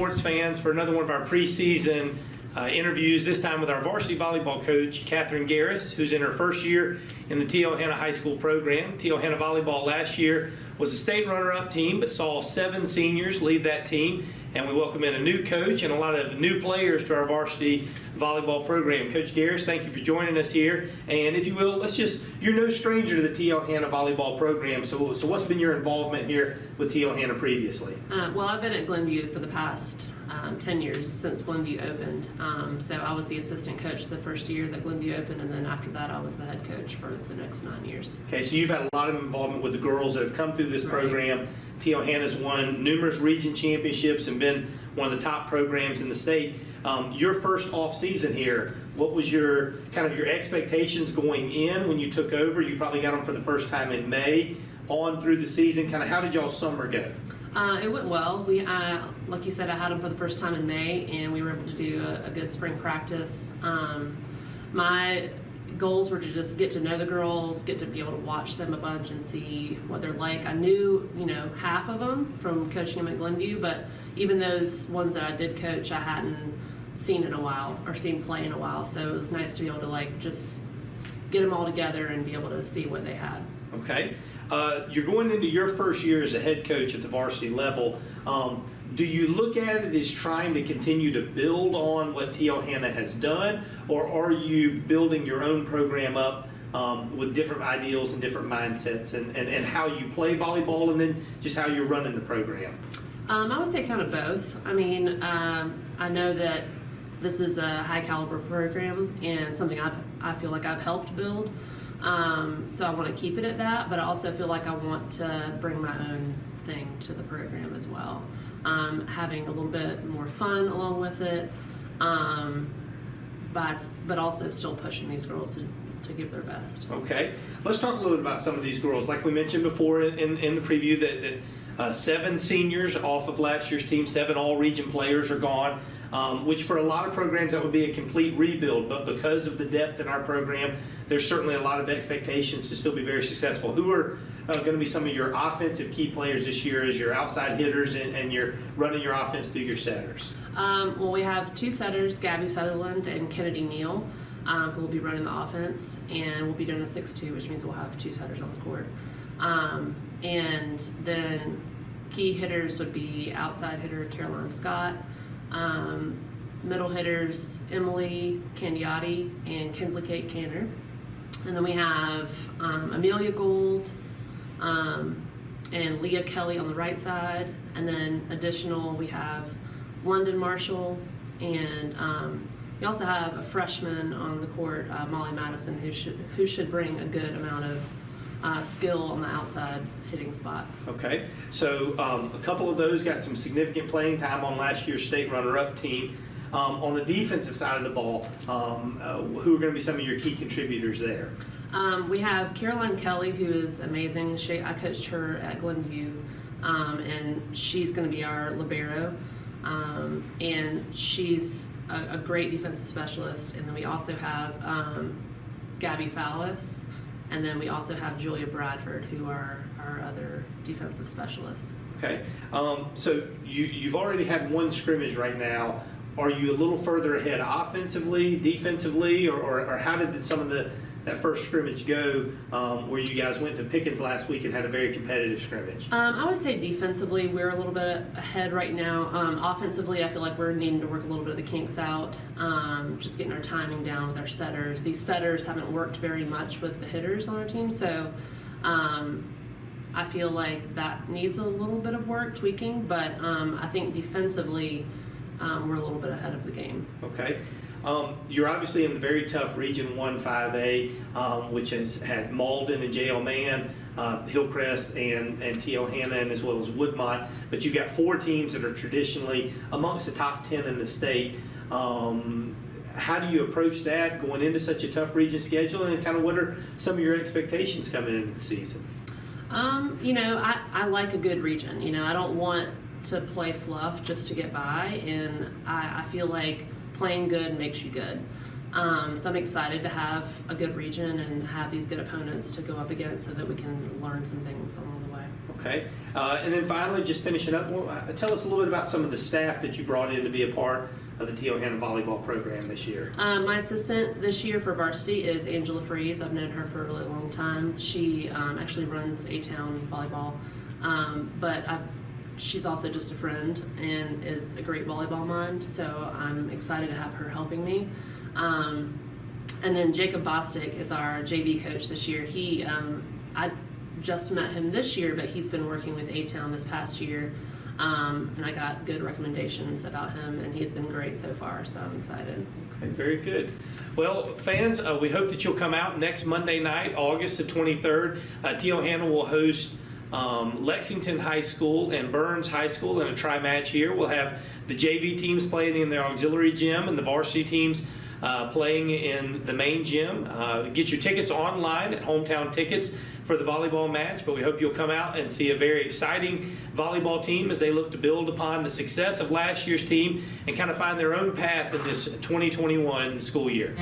sports fans, for another one of our preseason interviews, this time with our varsity volleyball coach, Catherine Garris, who's in her first year in the T.L. Hanna High School program. T.L. Hanna Volleyball last year was a state runner-up team, but saw 7 seniors leave that team, and we welcome in a new coach and a lot of new players to our varsity volleyball program. Coach Garris, thank you for joining us here. And if you will, you're no stranger to the T.L. Hanna volleyball program, so what's been your involvement here with T.L. Hanna previously? Well, I've been at Glenview for the past 10 years since Glenview opened. So I was the assistant coach the first year that Glenview opened, and then after that I was the head coach for the next 9 years. Okay, so you've had a lot of involvement with the girls that have come through this program. T.L. Hanna's won numerous region championships and been one of the top programs in the state. Your first off season here, what was your expectations going in when you took over? You probably got them for the first time in May, on through the season. How did y'all's summer go? It went well. We, like you said, I had them for the first time in May, and we were able to do a good spring practice. My goals were to just get to know the girls, get to be able to watch them a bunch and see what they're like. I knew, half of them from coaching them at Glenview, but even those ones that I did coach, I hadn't seen in a while or seen play in a while. So it was nice to be able to just get them all together and be able to see what they had. Okay. You're going into your first year as a head coach at the varsity level. Do you look at it as trying to continue to build on what T.L. Hanna has done, or are you building your own program up with different ideals and different mindsets and how you play volleyball and then just how you're running the program? I would say kind of both. I know that this is a high caliber program and something I feel like I've helped build. So I want to keep it at that, but I also feel like I want to bring my own thing to the program as well. Having a little bit more fun along with it, but also still pushing these girls to give their best. Okay, let's talk a little bit about some of these girls. Like we mentioned before in the preview, that 7 seniors off of last year's team, 7 all-region players are gone. Which for a lot of programs that would be a complete rebuild, but because of the depth in our program, there's certainly a lot of expectations to still be very successful. Who are going to be some of your offensive key players this year as your outside hitters and you're running your offense through your setters? Well, we have 2 setters, Gabby Sutherland and Kennedy Neal, who will be running the offense, and we'll be doing a 6-2, which means we'll have 2 setters on the court. And then key hitters would be outside hitter Caroline Scott, middle hitters Emily Candiotti and Kinsley Kate Canner, and then we have Amelia Gould and Leah Kelly on the right side, and then additional we have London Marshall, and we also have a freshman on the court, Molly Madison, who should bring a good amount of skill on the outside hitting spot. Okay, so a couple of those got some significant playing time on last year's state runner-up team. On the defensive side of the ball, who are going to be some of your key contributors there? We have Caroline Kelly, who is amazing. I coached her at Glenview, and she's going to be our libero, and she's a great defensive specialist. And then we also have Gabby Fallis, and then we also have Julia Bradford, who are our other defensive specialists. Okay, so you've already had 1 scrimmage right now. Are you a little further ahead offensively, defensively, or how did some of that first scrimmage go where you guys went to Pickens last week and had a very competitive scrimmage? I would say defensively we're a little bit ahead right now. Offensively, I feel like we're needing to work a little bit of the kinks out, just getting our timing down with our setters. These setters haven't worked very much with the hitters on our team, so I feel like that needs a little bit of work, tweaking, but I think defensively we're a little bit ahead of the game. Okay. You're obviously in the very tough Region 1 5A, which has had Malden and J.L. Mann, Hillcrest and T.L. Hanna, and as well as Woodmont. But you've got 4 teams that are traditionally amongst the top 10 in the state. How do you approach that going into such a tough region schedule, and what are some of your expectations coming into the season? I like a good region. I don't want to play fluff just to get by, and I feel like playing good makes you good. So I'm excited to have a good region and have these good opponents to go up against so that we can learn some things along the way. Okay. And then finally, just finishing up, tell us a little bit about some of the staff that you brought in to be a part of the T.O. Hanna volleyball program this year. My assistant this year for varsity is Angela Freeze. I've known her for a really long time. She actually runs A-Town volleyball, but she's also just a friend and is a great volleyball mind, so I'm excited to have her helping me. And then Jacob Bostic is our JV coach this year. I just met him this year, but he's been working with A-Town this past year. And I got good recommendations about him, and he's been great so far, so I'm excited. Okay, very good. Well, fans, we hope that you'll come out next Monday night, August the 23rd. T.O. Hanna will host Lexington High School and Burns High School in a tri-match here. We'll have the JV teams playing in their auxiliary gym and the varsity teams playing in the main gym. Get your tickets online at Hometown Tickets for the volleyball match, but we hope you'll come out and see a very exciting volleyball team as they look to build upon the success of last year's team and kind of find their own path in this 2021 school year.